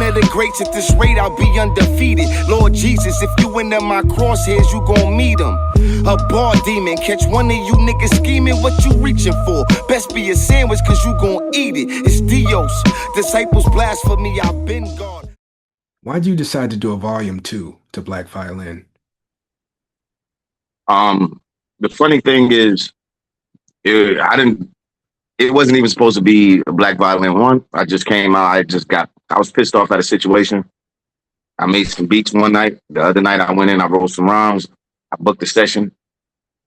of the greats. At this rate, I'll be undefeated. Lord Jesus, if you into my crosshairs, you gon' meet him. A bar demon, catch one of you niggas scheming. What you reaching for? Best be a sandwich, cause you gon' eat it. It's Dios. Disciples blasphemy, I've been God. Why'd you decide to do a volume two to Black Violin? Um, the funny thing is, I didn't. It wasn't even supposed to be a Black Violin one. I just came out. I was pissed off at a situation. I made some beats one night. The other night I went in, I wrote some rhymes. I booked a session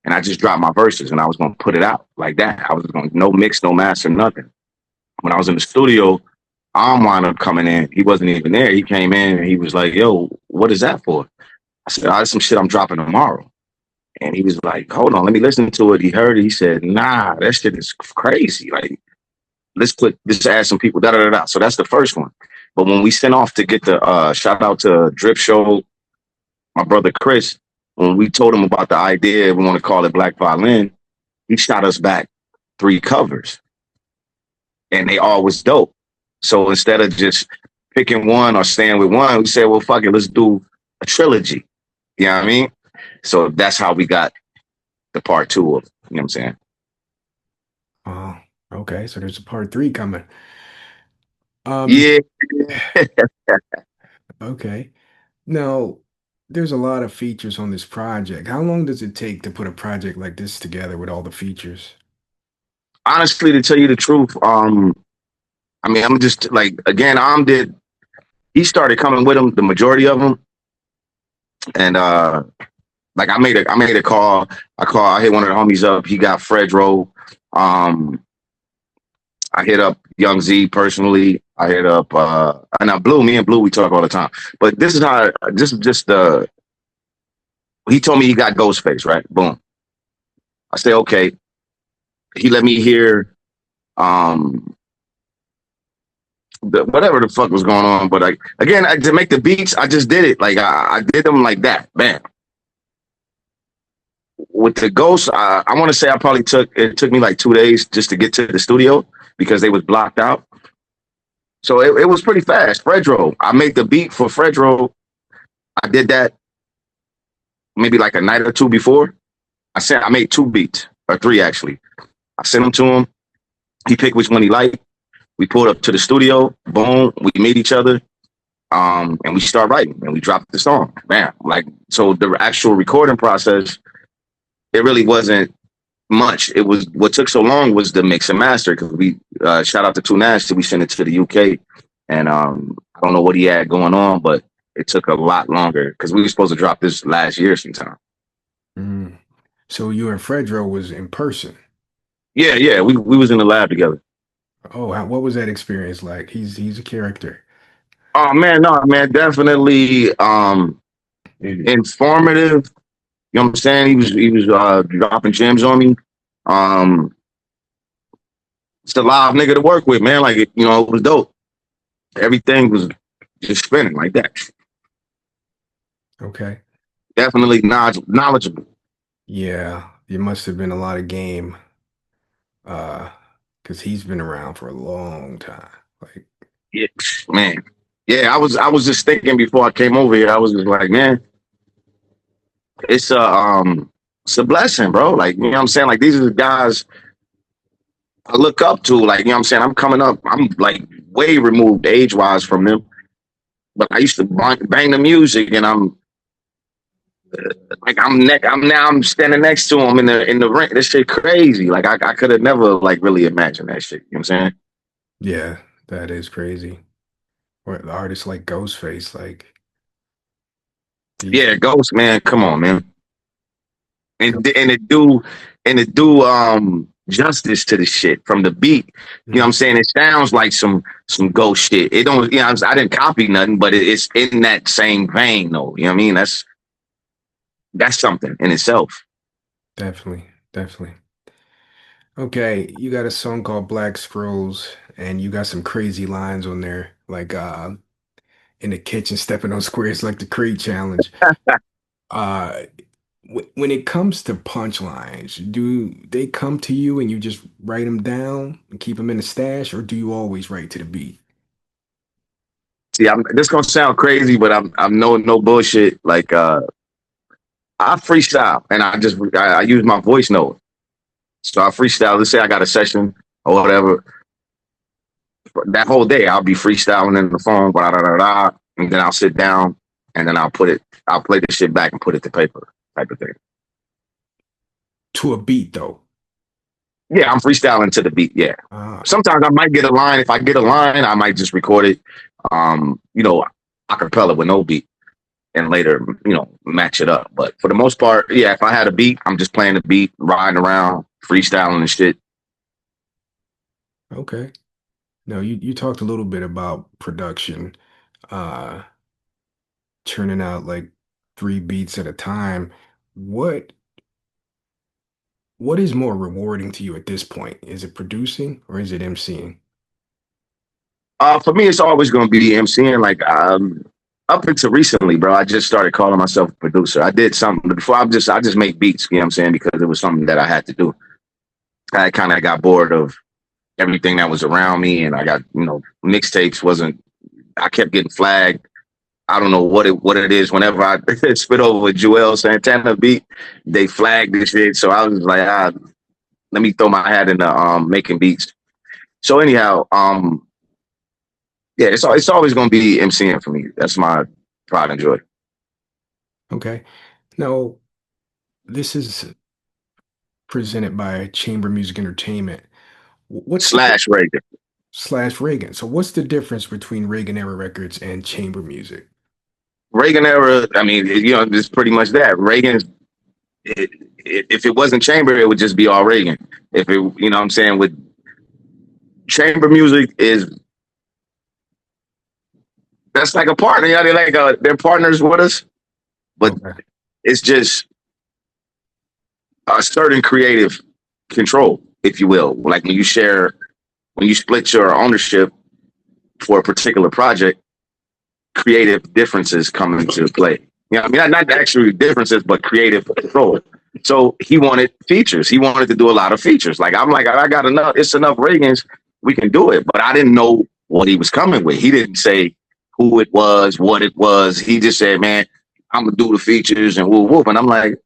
and I just dropped my verses and I was going to put it out like that. I was going to no mix, no master, nothing. When I was in the studio, wound up coming in. He wasn't even there. He came in and he was like, yo, what is that for? I said, oh, that's some shit I'm dropping tomorrow. And he was like, hold on, let me listen to it. He heard it. He said, nah, that shit is crazy. Like, let's add some people, da da da da. So that's the first one. But when we sent off to get the shout out to Drip Show, my brother Chris, when we told him about the idea, we want to call it Black Violin, he shot us back 3 covers. And they all was dope. So instead of just picking one or staying with one, we said, well, fuck it, let's do a trilogy. You know what I mean? So that's how we got the part 2 of, you know what I'm saying? Oh, okay. So there's a part three coming. Um, Yeah. okay. Now, there's a lot of features on this project. How long does it take to put a project like this together with all the features? Honestly, to tell you the truth, I mean, I'm just like, again, he started coming with him, the majority of them. And like I made a call. I hit one of the homies up. He got Fredro. I hit up Young Z personally. I hit up and now Blue, me and Blue, we talk all the time. But this is how just he told me he got Ghostface, right? Boom. I say, okay. He let me hear whatever the fuck was going on. But to make the beats, I just did it. Like I did them like that. Bam. With the Ghost, I want to say it took me like 2 days just to get to the studio because they was blocked out. So it was pretty fast. Fredro, I made the beat for Fredro. I did that maybe like a night or two before. I made 2 beats or 3 actually. I sent them to him. He picked which one he liked. We pulled up to the studio. Boom, we meet each other. And we start writing and we dropped the song. Bam. Like, so the actual recording process, it really wasn't much. It was what took so long was the mix and master because we shout out to Too Nasty. We sent it to the UK, and I don't know what he had going on, but it took a lot longer because we were supposed to drop this last year sometime. Mm. So you and Fredro was in person. Yeah, yeah, we was in the lab together. Oh, what was that experience like? He's a character. Oh man, no man, definitely informative. You know what I'm saying? He was dropping gems on me. Um, it's a live nigga to work with, man. Like, you know, it was dope. Everything was just spinning like that. Okay. Definitely knowledgeable. Yeah, it must have been a lot of game, uh, because he's been around for a long time. Like, Yeah, man. Yeah, I was just thinking before I came over here. I was just like, man, it's a blessing, bro. Like, you know what I'm saying? Like these are the guys I look up to. Like, you know what I'm saying? I'm coming up. I'm like way removed age wise from them, but I used to bang the music, and I'm standing next to him in the ring. This shit crazy. Like I could have never like really imagined that shit. You know what I'm saying? yeah, that is crazy. Or the artists like Ghostface, like these. Yeah, Ghost, man. Come on, man. And it do justice to the shit from the beat. You know what I'm saying? It sounds like some ghost shit. It don't, you know, I didn't copy nothing, but it's in that same vein though. You know what I mean? That's something in itself. Definitely, definitely. Okay, you got a song called Black Scrolls, and you got some crazy lines on there, like in the kitchen stepping on squares like the Creed challenge. Uh when it comes to punchlines, do they come to you and you just write them down and keep them in the stash, or do you always write to the beat? See, this gonna sound crazy, but I'm no bullshit. Like I freestyle and I use my voice note. So I freestyle. Let's say I got a session or whatever. That whole day I'll be freestyling in the phone, blah, blah, blah, blah, and then I'll sit down and then I'll play the shit back and put it to paper type of thing. To a beat though. Yeah, I'm freestyling to the beat. Yeah. Ah, Sometimes I might get a line. If I get a line, I might just record it, acapella with no beat and later, match it up. But for the most part, yeah, if I had a beat, I'm just playing the beat, riding around, freestyling and shit. okay. Now you talked a little bit about production, uh, churning out like 3 beats at a time. What what is more rewarding to you at this point? Is it producing or is it MCing? For me, it's always going to be MCing. Like up until recently, bro, I just started calling myself a producer. I did something before. I just make beats. You know what I'm saying? Because it was something that I had to do. I kind of got bored of everything that was around me, and I got mixtapes wasn't. I kept getting flagged. I don't know what it is. Whenever I spit over a Joel Santana beat, they flagged this shit. So I was just like, let me throw my hat in the making beats. So anyhow, yeah, it's always gonna be MCing for me. That's my pride and joy. Okay. Now, this is presented by Chamber Music Entertainment. What's the Slash Reagan. slash Reagan? So what's the difference between Reagan era records and chamber music? Reagan era, I mean, it's pretty much that. If it wasn't chamber, it would just be all Reagan. If it, what I'm saying, with chamber music that's like a partner. They're like they're partners with us, but Okay. it's just a certain creative control, if you will. Like when you split your ownership for a particular project, creative differences come into play. I mean, not actually differences, but creative control. So he wanted features. He wanted to do a lot of features. Like I'm like, I got enough. It's enough Reagans. We can do it. But I didn't know what he was coming with. He didn't say who it was, what it was. He just said, man, I'm gonna do the features and whoop whoop. And I'm like,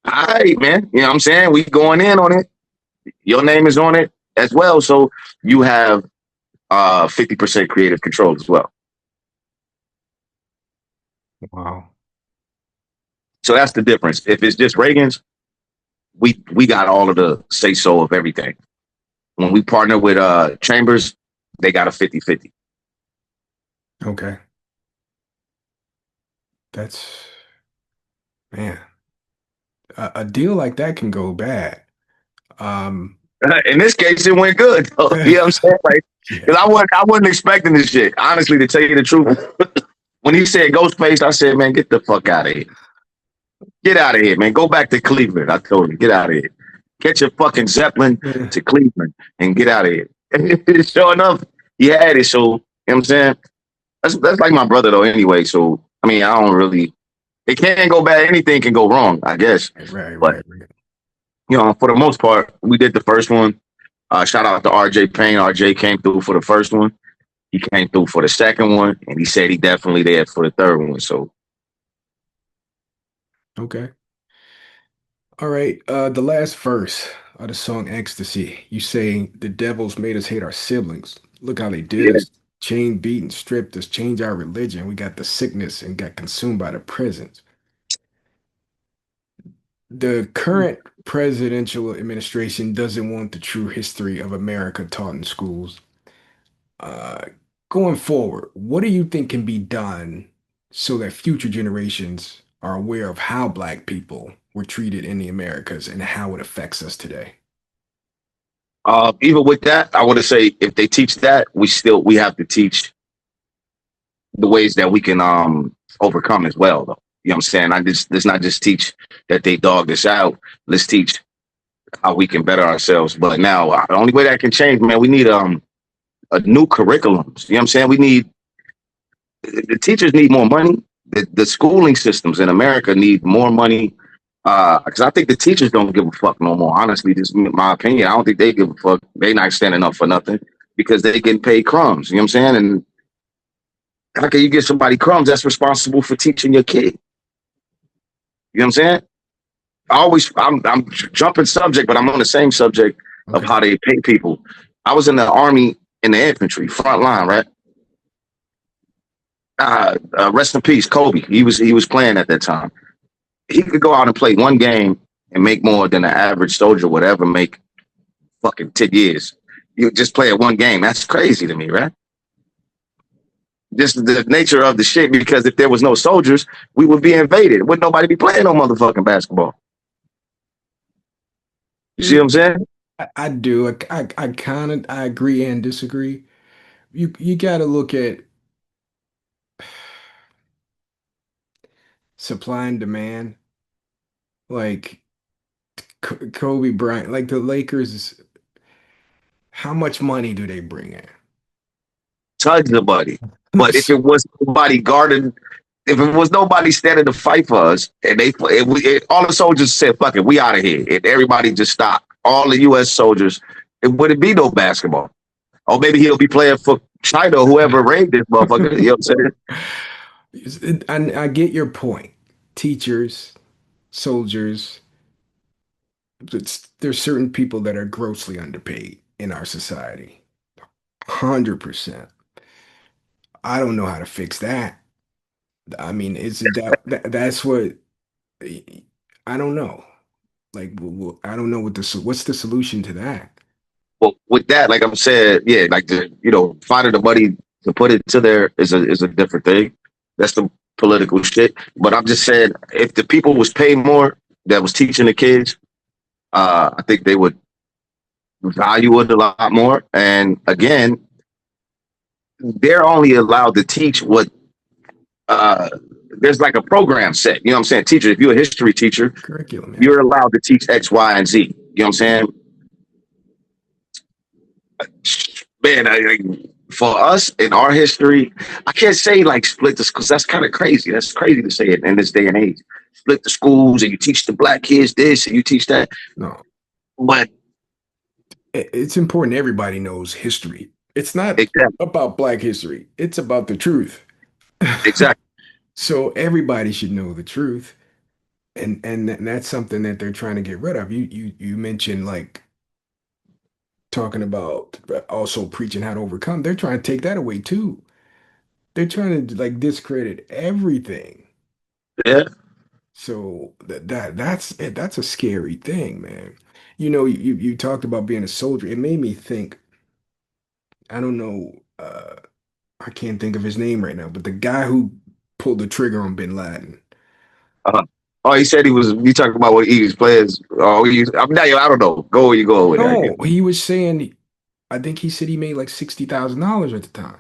all right, man. You know what I'm saying? We going in on it. Your name is on it as well. So you have 50% creative control as well. Wow. So that's the difference. If it's just Reagan's, we got all of the say so of everything. When we partner with Chambers, they got a 50-50. Okay. That's man. A deal like that can go bad. Um, In this case, it went good. Though. You know what I'm saying? Like, yeah. because I wasn't expecting this shit. Honestly, to tell you the truth, when he said Ghostface, I said, man, get the fuck out of here. Get out of here, man. Go back to Cleveland. I told him, get out of here. Get your fucking Zeppelin to Cleveland and get out of here. Sure enough, he had it. So, you know what I'm saying? That's like my brother, though, anyway. So, I mean, I don't really, it can't go bad. Anything can go wrong, I guess. Right, But, right. for the most part, we did the first one. Shout out to RJ Payne. RJ came through for the first one. He came through for the second one. And he said he definitely there for the third one. So, Okay. All right. The last verse of the song Ecstasy, you say the devils made us hate our siblings. Look how they did yeah. us. Chain beat and stripped us, change our religion. We got the sickness and got consumed by the presence. The current presidential administration doesn't want the true history of America taught in schools. Uh, Going forward, what do you think can be done so that future generations are aware of how Black people were treated in the Americas and how it affects us today? Even with that, I want to say if they teach that, we have to teach the ways that we can overcome as well, though. You know what I'm saying? Let's not just teach that they dogged us out. Let's teach how we can better ourselves. But now the only way that can change, man, we need a new curriculum. You know what I'm saying? The teachers need more money. The schooling systems in America need more money. Because I think the teachers don't give a fuck no more. Honestly, this is my opinion. I don't think they give a fuck. They not standing up for nothing because they getting paid crumbs. You know what I'm saying? And How can you give somebody crumbs that's responsible for teaching your kid? You know what I'm saying? I'm jumping subject, but I'm on the same subject of Okay. how they pay people. I was in the army in the infantry, front line, right? Rest in peace, Kobe. He was playing at that time. He could go out and play one game and make more than an average soldier would ever make fucking 10 years. You just play at one game. That's crazy to me, right? Just the nature of the shit, because if there was no soldiers, we would be invaded. Wouldn't nobody be playing no motherfucking basketball. You see what I'm saying? I do. I kind of I agree and disagree. You got to look at supply and demand. Like Kobe Bryant, like the Lakers, how much money do they bring Tons of money. in? But if it was nobody guarding, if it was nobody standing to fight for us, and all the soldiers said, "Fuck it, we out of here," and everybody just stopped, all the U.S. soldiers, it wouldn't be no basketball. Or maybe he'll be playing for China or whoever raided this motherfucker. You know what I'm saying? I get your point. Teachers, soldiers, there's certain people that are grossly underpaid in our society. 100%. I don't know how to fix that. I mean, it's that's what I don't know. Like, I don't know what's the solution to that. Well, with that, like I'm saying, yeah, like finding the money to put it to there is a different thing. That's the political shit. But I'm just saying, if the people was paid more that was teaching the kids, I think they would value it a lot more. And again, they're only allowed to teach what there's like a program set. You know what I'm saying? Teacher, if you're a history teacher, Curriculum, yeah. you're allowed to teach X, Y, and Z. You know what I'm saying? Man, for us in our history, I can't say like split this because that's kind of crazy. That's crazy to say it in this day and age. Split the schools and you teach the black kids this and you teach that. No, But it's important everybody knows history. It's not exactly, about Black history. It's about the truth. exactly. So everybody should know the truth, and that's something that they're trying to get rid of. You mentioned like talking about also preaching how to overcome. They're trying to take that away too. They're trying to like discredit everything. Yeah. So that's a scary thing, man. You talked about being a soldier. It made me think. I don't know. I can't think of his name right now, but the guy who pulled the trigger on Bin Laden. Uh-huh. Oh, he said he was. You talking about what Eagles players? Oh, I'm not. I don't know. Go where you go with that. No, he was saying. I think he said he made like $60,000 at the time.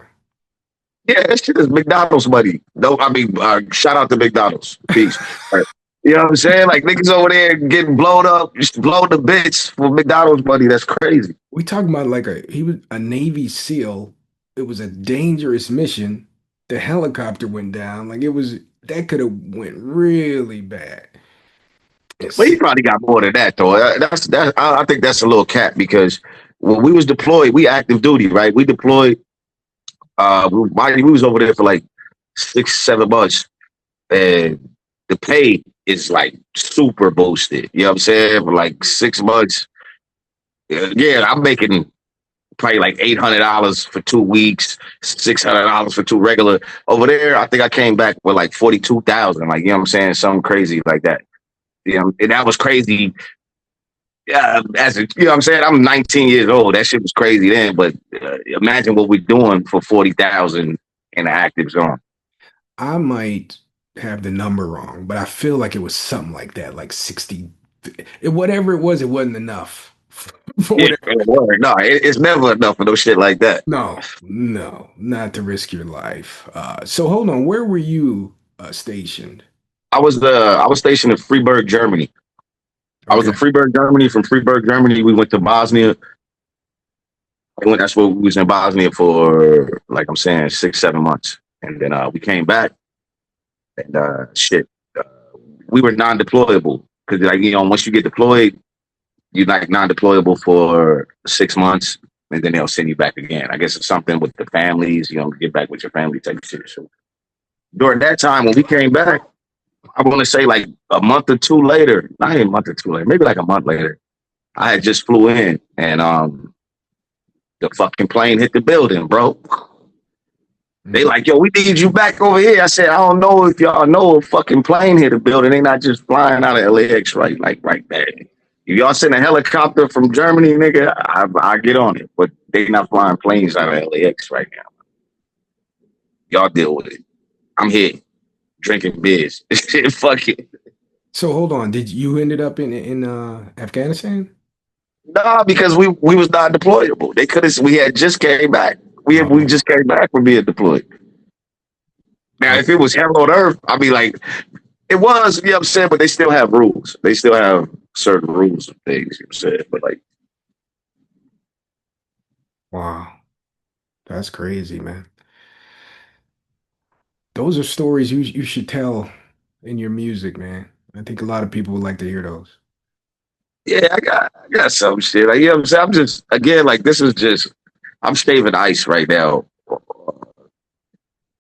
Yeah, that shit is McDonald's money. No, I mean, shout out to McDonald's. Peace. Right. You know what I'm saying? Like niggas over there getting blown up, just blown to bits for McDonald's money. That's crazy. We talking about like he was a Navy SEAL. It was a dangerous mission. The helicopter went down. Like that could have went really bad. But he It's probably got more than that though. I think that's a little cap because when we was deployed, we active duty, right? We deployed. We was over there for like 6, 7 months, and the pay is like super boosted. You know what I'm saying? For like 6 months, yeah, I'm making probably like $800 for 2 weeks, $600 for two regular. Over there, I think I came back with like 42,000. Like you know what I'm saying? Something crazy like that. You know, and that was crazy. Yeah, you know what I'm saying? I'm 19 years old. That shit was crazy then, but imagine what we're doing for 40,000 in the active zone. I might have the number wrong, but I feel like it was something like that, like 60. Whatever it was, it wasn't enough for Yeah, whatever. no, it's never enough for no shit like that. No, no, not to risk your life. So hold on, where were you stationed? I was stationed in Freiburg, Germany. I was in Okay. Freiburg, Germany. From Freiburg, Germany, we went to Bosnia. That's where we was in Bosnia for, like I'm saying, 6, 7 months, and then we came back and shit. Uh, we were non-deployable because, like once you get deployed, you're like non-deployable for 6 months. and then they'll send you back again. I guess it's something with the families, get back with your family type of shit. So during that time when we came back, I want to say like a month or two later, not even a month or two later, maybe like a month later, I had just flew in and the fucking plane hit the building, bro. They like, yo, we need you back over here. I said, I don't know if y'all know a fucking plane hit the building. They not just flying out of LAX right there. If y'all send a helicopter from Germany, nigga, I get on it. But they not flying planes out of LAX right now. Y'all deal with it. I'm here drinking beers. Fuck it. So hold on, did you ended up in Afghanistan? Nah, because we was not deployable. They could have. We had just came back. We just came back from being deployed. Now, if it was hell on earth, I'd be like, it was. You know what I'm saying? But they still have rules. They still have certain rules and things. You know what I'm saying? But like, wow, that's crazy, man. Those are stories you should tell in your music, man. I think a lot of people would like to hear those. yeah, I got some shit. Like, you know what I'm saying? I'm just again like this is just. I'm shaving ice right now.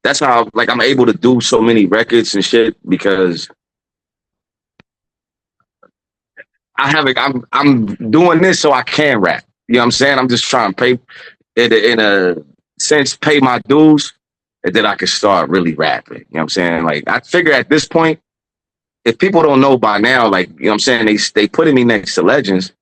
That's how like I'm able to do so many records and shit because I'm doing this so I can rap. You know what I'm saying? I'm just trying to pay in a sense pay my dues and then I can start really rapping. You know what I'm saying? Like I figure at this point, if people don't know by now, like you know what I'm saying, they putting me next to legends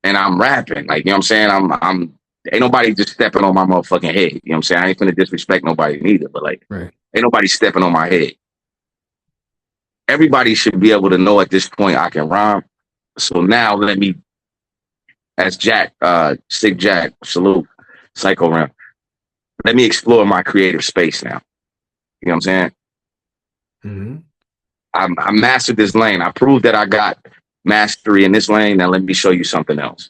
and I'm rapping. Like, you know what I'm saying? I'm ain't nobody just stepping on my motherfucking head. You know what I'm saying? I ain't finna disrespect nobody neither, but like Right. ain't nobody stepping on my head. Everybody should be able to know at this point I can rhyme. So now let me, as Jack, Sick Jack, salute, Psycho Realm, let me explore my creative space now. You know what I'm saying? Mm-hmm. I mastered this lane. I proved that I got mastery in this lane. Now let me show you something else.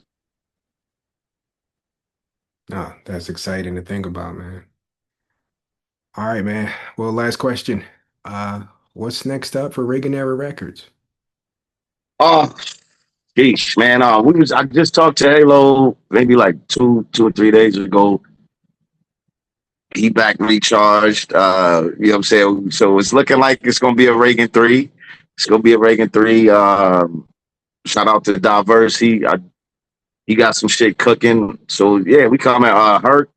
Ah, that's exciting to think about, man. All right, man. Well, last question. What's next up for Reagan Era Records? Oh, geez, man. I just talked to Halo maybe like two or 3 days ago. He back recharged. You know what I'm saying? So it's looking like it's gonna be a Reagan 3. It's gonna be a Reagan 3. Shout out to Diverse. He got some shit cooking. So yeah, we coming. Herc,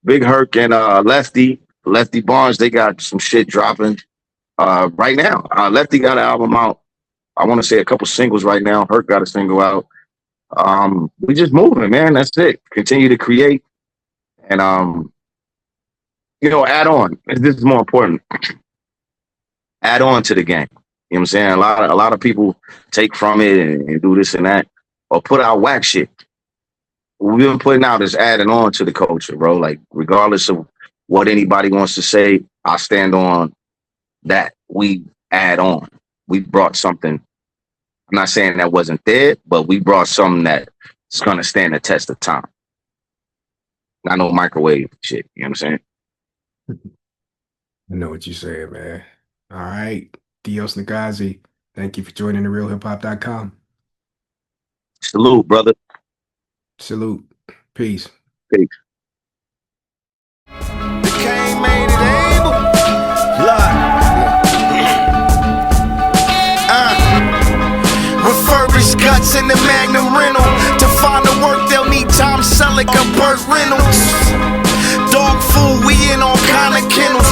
Big Herc and Lefty Barnes, they got some shit dropping right now. Lefty got an album out. I want to say a couple singles right now. Herc got a single out. We just moving, man. That's it. Continue to create and add on. This is more important. Add on to the game. You know what I'm saying? A lot of people take from it and do this and that, or put out whack shit. What we've been putting out is adding on to the culture, bro. Like regardless of what anybody wants to say, I stand on that. We add on. We brought something. I'm not saying that wasn't there, but we brought something that's gonna stand the test of time. Not no microwave shit. You know what I'm saying? I know what you're saying, man. All right. Dios Negasi, thank you for joining therealhiphop.com. Salute, brother. Salute. Peace. Peace. Became made it able. Refurbished guts in the Magnum rental. To find the work, they'll need Tom Selleck or Burt Reynolds. Dog food, we in all kind of kennels.